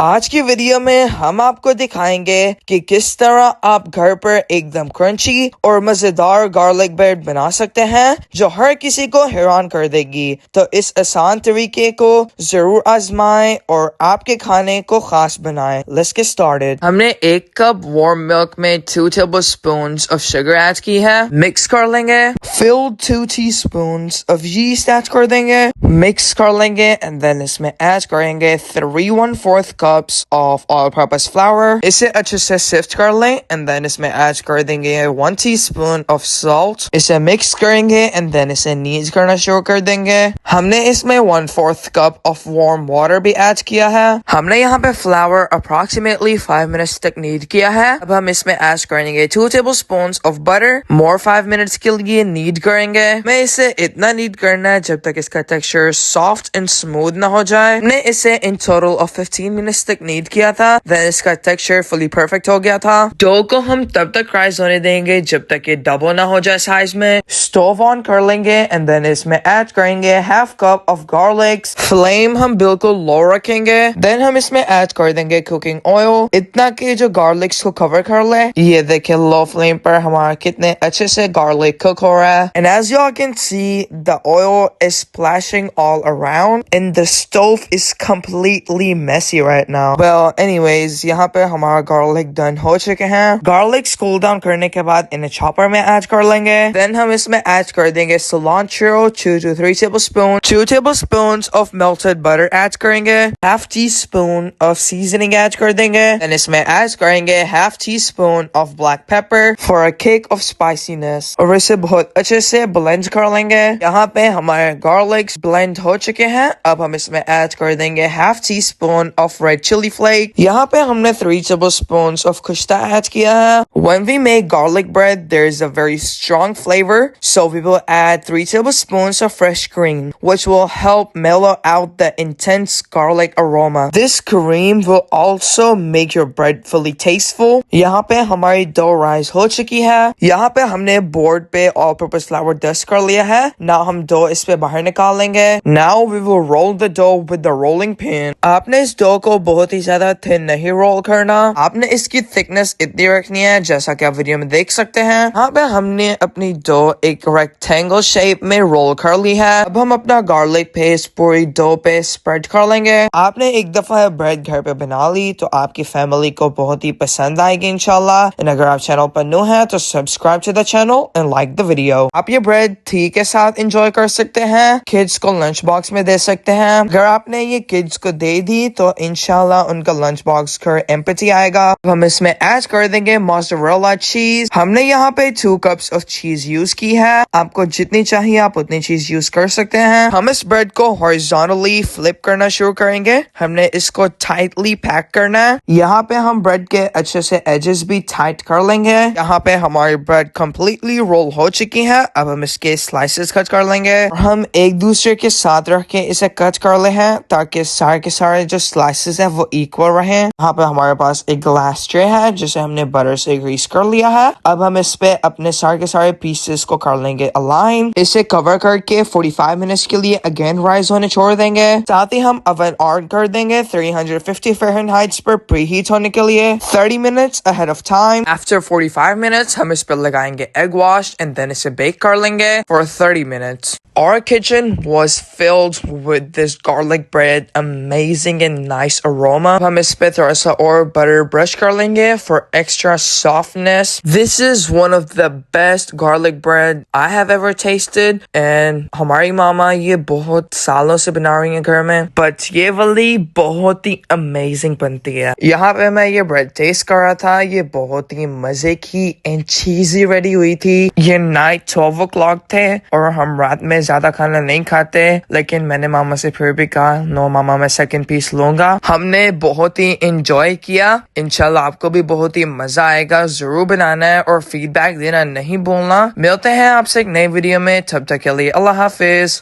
आज की वीडियो में हम आपको दिखाएंगे कि किस तरह आप घर पर एकदम क्रंची और मजेदार गार्लिक ब्रेड बना सकते हैं जो हर किसी को हैरान कर देगी। तो इस आसान तरीके को जरूर आजमाएं और आपके खाने को खास बनाएं। Let's get started. हमने 1 कप वार्म मिल्क में 2 tablespoons of sugar ऐड की है। मिक्स कर लेंगे। फिर 2 teaspoons of yeast ऐड कर देंगे। मिक्स कर लेंगे एंड देन इसमें ऐड करेंगे 3 1/4 cups of all-purpose flour। इसे अच्छे से सिफ्ट कर लें एंड देन इसमें ऐड कर देंगे 1 teaspoon of salt। इसे मिक्स करेंगे एंड देन इसे नीड करना शुरू कर देंगे। हमने इसमें 1/4 cup of warm water भी ऐड किया है। हमने यहाँ पे फ्लावर approximately 5 minutes तक नीड किया है। अब हम इसमें ऐड करेंगे 2 tablespoons of butter। more 5 minutes के लिए नीड करेंगे। मैं इसे इतना नीड करना है जब तक इसका टेक्सचर सॉफ्ट एंड स्मूथ ना हो जाए। हमने इसे इन टोटल ऑफ 15 मिनट्स तक नीड किया था। देन इसका टेक्सचर फुली परफेक्ट हो गया था। डो को हम तब तक राइज होने देंगे जब तक ये डबल ना हो जाए साइज में। स्टोव ऑन कर लेंगे एंड देन इसमें ऐड करेंगे 1/2 cup of garlic। फ्लेम हम बिल्कुल लो रखेंगे। देन हम इसमें ऐड कर देंगे कुकिंग ऑयल इतना कि जो गार्लिक्स को कवर कर ले। ये देखिए लो फ्लेम पर हमारा कितने अच्छे से गार्लिक कुक हो रहा है। And as you can see the oil is splashing all around and the stove is completely messy right now. Well, anyways, यहाँ पे हमारा garlic done हो चुके हैं। Garlic cool down करने के बाद इन्हें chopper में ऐड कर लेंगे। Then हम इसमें ऐड कर देंगे cilantro 2 to 3 tablespoons, 2 tablespoons of melted butter add करेंगे, 1/2 teaspoon of seasoning ऐड कर देंगे। Then इसमें ऐड करेंगे 1/2 teaspoon of black pepper for a kick of spiciness और इसे बहुत अच्छे से blend कर लेंगे। यहाँ पे हमारे garlics blend हो चुके हैं। अब हम इसमें ऐड कर देंगे 1/2 teaspoon of red chili flake। यहाँ पे हमने 3 tablespoons of kushta ऐड किया है। When we make garlic bread, there is a very strong flavor, so we will add 3 tablespoons of fresh cream, which will help mellow out the intense garlic aroma. This cream will also make your bread fully tasteful। यहाँ पे हमारी dough rise हो चुकी है। यहाँ पे हमने board पे ऑल पर्पस फ्लावर डस्ट कर लिया है। नाउ हम डो इस पे बाहर निकाल लेंगे। Now we will roll the dough with the rolling pin। आपने इस डो को बहुत ही ज्यादा थिन नहीं रोल करना। आपने इसकी थिकनेस इतनी रखनी है जैसा कि आप वीडियो में देख सकते हैं। यहाँ पे हमने अपनी डो एक रेक्टेंगल शेप में रोल कर ली है। अब हम अपना गार्लिक पेस्ट पूरी डो पे स्प्रेड कर लेंगे। आपने एक दफा ब्रेड घर पे बना ली तो आपकी फैमिली को बहुत ही पसंद आएगी इंशाल्लाह। एंड अगर आप चैनल पर न्यू हैं तो subscribe to the channel and like the video. आप ये ब्रेड टी के साथ एंजॉय कर सकते हैं। किड्स को लंच बॉक्स में दे सकते हैं। अगर आपने ये किड्स को दे दी तो इंशाल्लाह उनका लंच बॉक्स का एम्पटी आएगा। हम इसमें ऐड कर देंगे मोज़रेला चीज। हमने यहाँ पे 2 cups ऑफ चीज यूज की है। आपको जितनी चाहिए आप उतनी चीज यूज कर सकते हैं। हम इस ब्रेड को हॉरिजॉन्टली फ्लिप करना शुरू करेंगे। हमने इसको टाइटली पैक करना है। यहाँ पे हम ब्रेड के अच्छे से एजेस भी टाइट कर लेंगे। यहाँ पे हमारी ब्रेड कम्प्लीटली रोल हो चुकी है। अब हम इसके स्लाइसेस कट कर लेंगे। हम एक दूसरे के साथ रख के इसे कट कर ले हैं ताकि सारे के सारे जो स्लाइसेस है वो इक्वल रहे। यहाँ पे हमारे पास एक ग्लास ट्रे है जिसे हमने बटर से ग्रीस कर लिया है। अब हम इस पे अपने सारे के सारे पीसेस को कर लेंगे अलाइन। इसे कवर करके 45 मिनट्स के लिए अगेन राइज होने छोड़ देंगे। साथ ही हम ओवन ऑन कर देंगे 350 फ़ारेनहाइट पर प्री हीट होने के लिए 30 minutes ahead of time. After 45 minutes हम इस पे लगाएंगे एग वाश एंड देन इसे बेक कर लेंगे for 30 minutes. Our kitchen was filled with this garlic bread, amazing and nice aroma. हम इस पे थोड़ा सा और butter brush कर लेंगे for extra softness. This is one of the best garlic bread I have ever tasted, and हमारी मामा ये बहुत सालों से बना रही है घर में, but ये वाली बहुत ही amazing बनती है। यहाँ पे मैं ये bread taste कर रहा था, ये बहुत ही मजे की and cheesy ready हुई थी। ये night 12 o'clock थे और हम रात में ज्यादा खाना नहीं खाते, लेकिन मैंने मामा से फिर भी कहा नो मामा मैं सेकंड पीस लूंगा। हमने बहुत ही एंजॉय किया। इंशाल्लाह आपको भी बहुत ही मजा आएगा। जरूर बनाना है और फीडबैक देना नहीं भूलना। मिलते हैं आपसे एक नई वीडियो में, तब तक के लिए अल्लाह हाफिज।